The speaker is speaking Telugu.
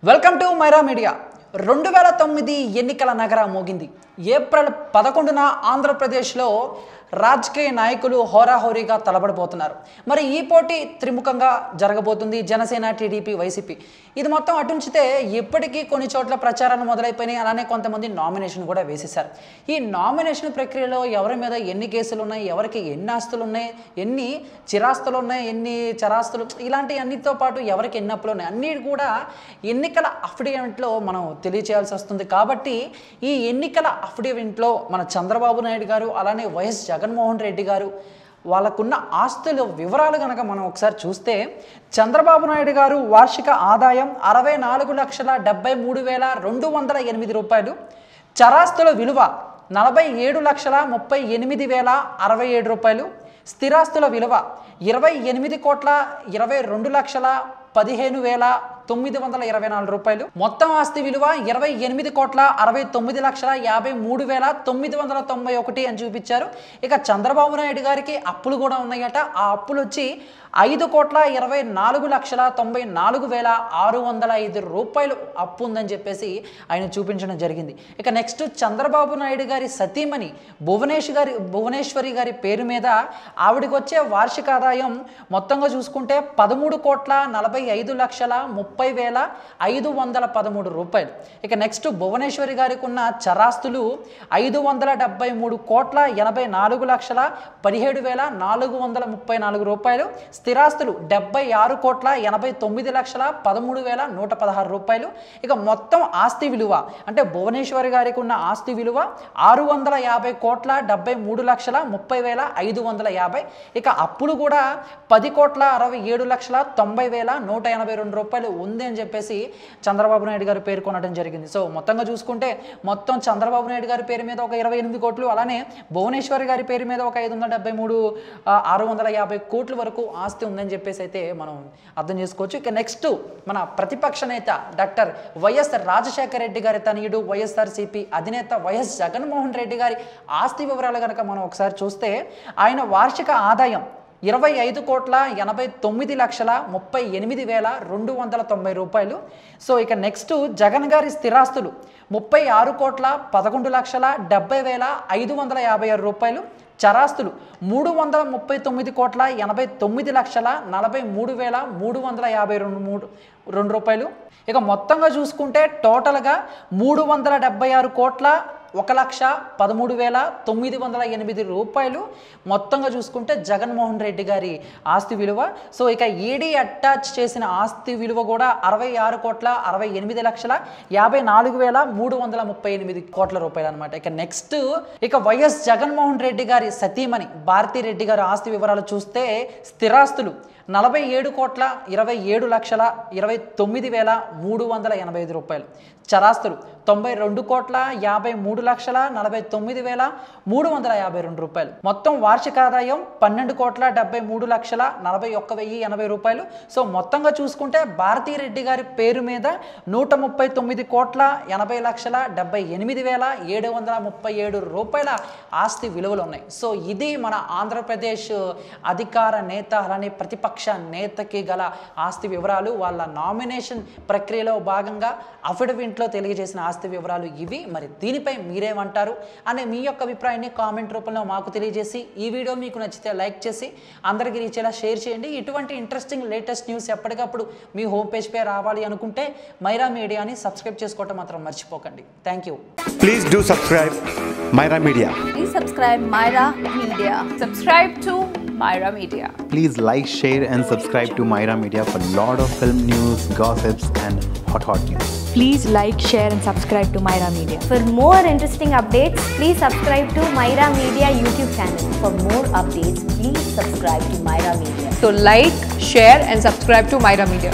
Welcome to Myra media. 2009 ఎన్నికల నగర మోగింది. ఏప్రిల్ 11న ఆంధ్రప్రదేశ్లో రాజకీయ నాయకులు హోరాహోరీగా తలబడబోతున్నారు. మరి ఈ పోటీ త్రిముఖంగా జరగబోతుంది. Janasena, TDP, YCP. ఇది మొత్తం అటుంచితే ఇప్పటికీ కొన్ని చోట్ల ప్రచారాలు మొదలైపోయినాయి. అలానే కొంతమంది నామినేషన్ కూడా వేసేశారు. ఈ నామినేషన్ ప్రక్రియలో ఎవరి మీద ఎన్ని కేసులు ఉన్నాయి, ఎవరికి ఎన్ని ఆస్తులు ఉన్నాయి, ఎన్ని చిరాస్తులు ఉన్నాయి, ఎన్ని చరాస్తులు, ఇలాంటి అన్నిటితో పాటు ఎవరికి ఎన్ని అప్పులు ఉన్నాయి అన్నీ కూడా ఎన్నికల అఫిడవిట్లో మనం తెలియచేయాల్సి వస్తుంది. కాబట్టి ఈ ఎన్నికల అఫిడవిట్లో మన చంద్రబాబు నాయుడు గారు అలానే వైఎస్ జగన్మోహన్ రెడ్డి గారు వాళ్ళకున్న ఆస్తుల వివరాలు కనుక మనం ఒకసారి చూస్తే, చంద్రబాబు నాయుడు గారు వార్షిక ఆదాయం 64,73,208 రూపాయలు, చరాస్తుల విలువ 47,38,067 రూపాయలు, స్థిరాస్తుల విలువ 28,22,15,924 రూపాయలు, మొత్తం ఆస్తి విలువ 28,69,53,991 అని చూపించారు. ఇక చంద్రబాబు నాయుడు గారికి అప్పులు కూడా ఉన్నాయట. ఆ అప్పులు వచ్చి 5,24,94,605 రూపాయలు అప్పు ఉందని చెప్పేసి ఆయన చూపించడం జరిగింది. ఇక నెక్స్ట్ చంద్రబాబు నాయుడు గారి సతీమణి భువనేశ్వరి గారి పేరు మీద ఆవిడకి వచ్చే వార్షిక ఆదాయం మొత్తంగా చూసుకుంటే 13,40,30,513 రూపాయలు. ఇక నెక్స్ట్ భువనేశ్వరి గారికి ఉన్న చరాస్తులు 573,34,17,434 రూపాయలు, స్థిరాస్తులు 76,89,13,116 రూపాయలు. ఇక మొత్తం ఆస్తి విలువ అంటే భువనేశ్వరి గారికి ఉన్న ఆస్తి విలువ 650,73,30,550. ఇక అప్పులు కూడా 10,67,90,182 రూపాయలు ఉంది అని చెప్పేసి చంద్రబాబు నాయుడు గారు పేర్కొనడం జరిగింది. సో మొత్తంగా చూసుకుంటే మొత్తం చంద్రబాబు నాయుడు గారి పేరు మీద ఒక 28 కోట్లు, అలానే భువనేశ్వరి గారి పేరు మీద ఒక 573,650 కోట్ల వరకు ఆస్తి ఉందని చెప్పేసి అయితే మనం అర్థం చేసుకోవచ్చు. ఇక నెక్స్ట్ మన ప్రతిపక్ష నేత డాక్టర్ వైఎస్ రాజశేఖర రెడ్డి గారి తనయుడు వైఎస్ఆర్సీపీ అధినేత వైఎస్ జగన్మోహన్ రెడ్డి గారి ఆస్తి వివరాలు కనుక మనం ఒకసారి చూస్తే, ఆయన వార్షిక ఆదాయం 25,39,38,290 రూపాయలు. సో ఇక నెక్స్ట్ జగన్ గారి స్థిరాస్తులు 36,11,70,556 రూపాయలు, చరాస్తులు 339,89,43,43,352 రూపాయలు. ఇక మొత్తంగా చూసుకుంటే టోటల్గా 376,01,13,908 రూపాయలు మొత్తంగా చూసుకుంటే జగన్మోహన్ రెడ్డి గారి ఆస్తి విలువ. సో ఇక ఈడీ అటాచ్ చేసిన ఆస్తి విలువ కూడా 66,68,54,338 కోట్ల రూపాయలు అనమాట. ఇక నెక్స్ట్ ఇక వైఎస్ జగన్మోహన్ రెడ్డి గారి సతీమణి భారతీ రెడ్డి గారి ఆస్తి వివరాలు చూస్తే, స్థిరాస్తులు 47,20,29,385 రూపాయలు, చరాస్తులు 92,53,49,352 రూపాయలు, మొత్తం వార్షిక ఆదాయం 12,73,41,080 రూపాయలు. సో మొత్తంగా చూసుకుంటే భారతీ రెడ్డి గారి పేరు మీద 139,78,737 రూపాయల ఆస్తి విలువలు ఉన్నాయి. సో ఇది మన ఆంధ్రప్రదేశ్ అధికార నేత అలానే ప్రతిపక్ష నేతకి గల ఆస్తి వివరాలు. వాళ్ళ నామినేషన్ ప్రక్రియలో భాగంగా అఫిడవిట్లో తెలియజేసిన ఆస్తి వివరాలు ఇవి. మరి దీనిపై మీరేమంటారు అనే మీ యొక్క అభిప్రాయాన్ని కామెంట్ రూపంలో మాకు తెలియజేసి, ఈ వీడియో మీకు నచ్చితే లైక్ చేసి అందరికీ రీచ్ అయ్యేలా షేర్ చేయండి. ఇటువంటి ఇంట్రెస్టింగ్ లేటెస్ట్ న్యూస్ ఎప్పటికప్పుడు మీ హోమ్ పేజ్పై రావాలి అనుకుంటే మైరా మీడియాని సబ్స్క్రైబ్ చేసుకోవటం మాత్రం మర్చిపోకండి. Thank you. Please do subscribe Myra Media. Please subscribe Myra Media. Subscribe to Myra Media. Please like, share and subscribe to Myra Media for lot of film news, gossips and hot news. Please like, share and subscribe to Myra Media. For more interesting updates, please subscribe to Myra Media YouTube channel. For more updates, please subscribe to Myra Media. So like, share and subscribe to Myra Media.